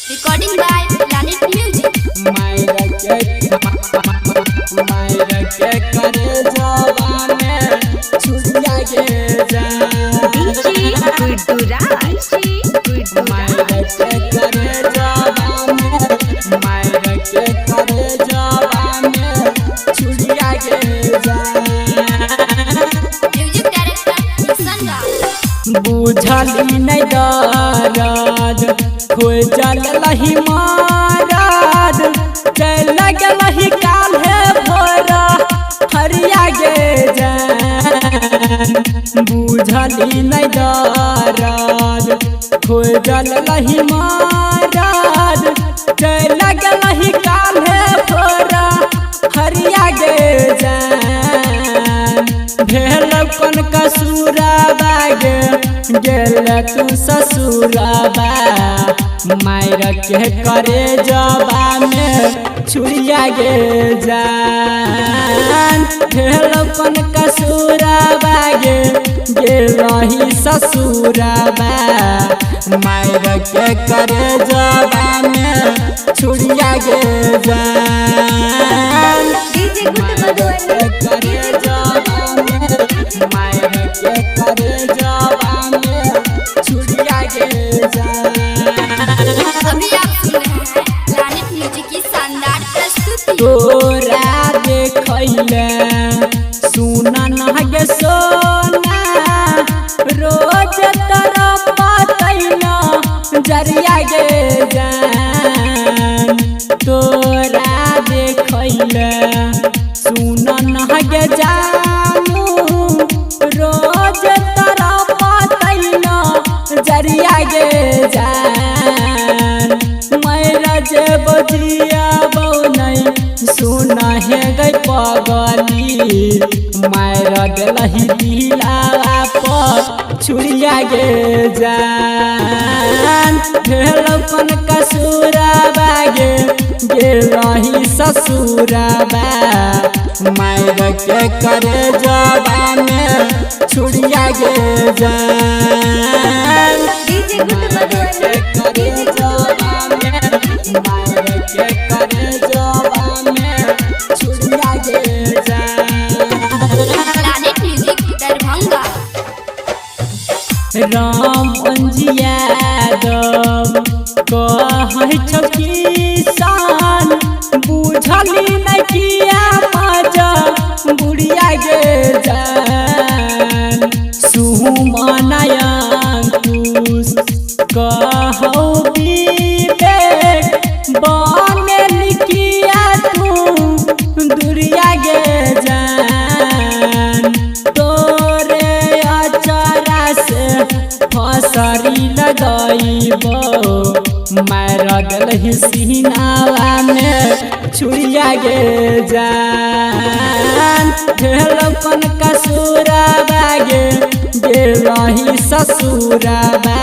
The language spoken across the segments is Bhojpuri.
Recording by Planet Music. Myra के करे जवाने छुड़िया के जा DJ Guddu Raj. मायरा के करे जवाने छुड़िया के जा Music director Sanga. बुझली नहीं दर्द खोजल लही मारद चल गलही काल्हे भोरा हरिया गे जान बुझली नहीं दर्द खोजल लही मारद चल गलही काल्हे भोरा हरिया गे जान भेल कौन कसूरा बागे गेल तू ससुराबा मायरा के करे जबा में छुड़िया गे जान भेल कौन कसूरा बागे गेल ससुराबा मायरा के करे जबा में छुड़िया गे जान DJ Guddu करे जबा में मायरा के करे जबा में छुड़िया गे जान अभी आप सुन रहे हैं Planet Music की शानदार प्रस्तुति। तोरा देखैले सुना नहगे सोना रोज तोरा पतैना जरिया गे जान तोरा देखैले सुना नहगे जानू रोज तोरा पतैना जरिया गे जान मैरा जे बजिया बौनै सुना है गई पगली मायरा गलही दिलावा पर छुड़िया गे जान भेल कौन कसूरा बागे गेलही ससुराबा मायरा के करे जबा में छुड़िया गे जान DJ Guddu के करे जबा में मायरा के करे जबा में छुड़िया गे जान Planet Music दरभंगा। राम अंजिया दम कहै छौ किसान बुझली नहीं किया मजा बुढ़िया गे जान सुमनायंकुश कहौ विवेक बने लिखिया तू दुरिया गे जान तोरे अचारा से फसरी लगाइबो मायरा गलही सीनावा में छुड़िया गे जान भेल कौन कसूरा बागे गेलही ससुराबा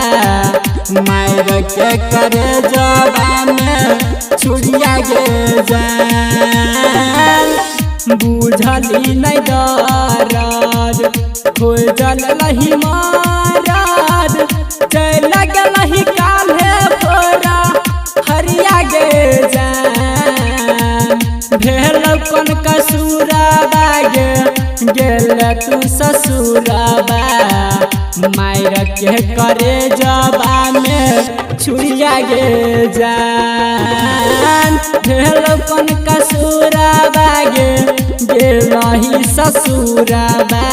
मायरा के करे जबा में छुड़िया गे जान बुझली नहीं दर्द खोजल लही मारद चल गलही काल्हे भोरा हरिया गे जान भेल कौन कसूरा बागे गेल तू ससुराबा मायरा के करे जबा में छुड़िया गे जान भेल कौन कसूरा बागे गेलही ससुराबा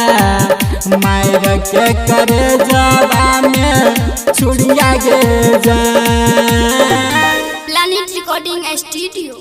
मायरा के करे जबा में छुड़िया गे जान Planet Recording Studio।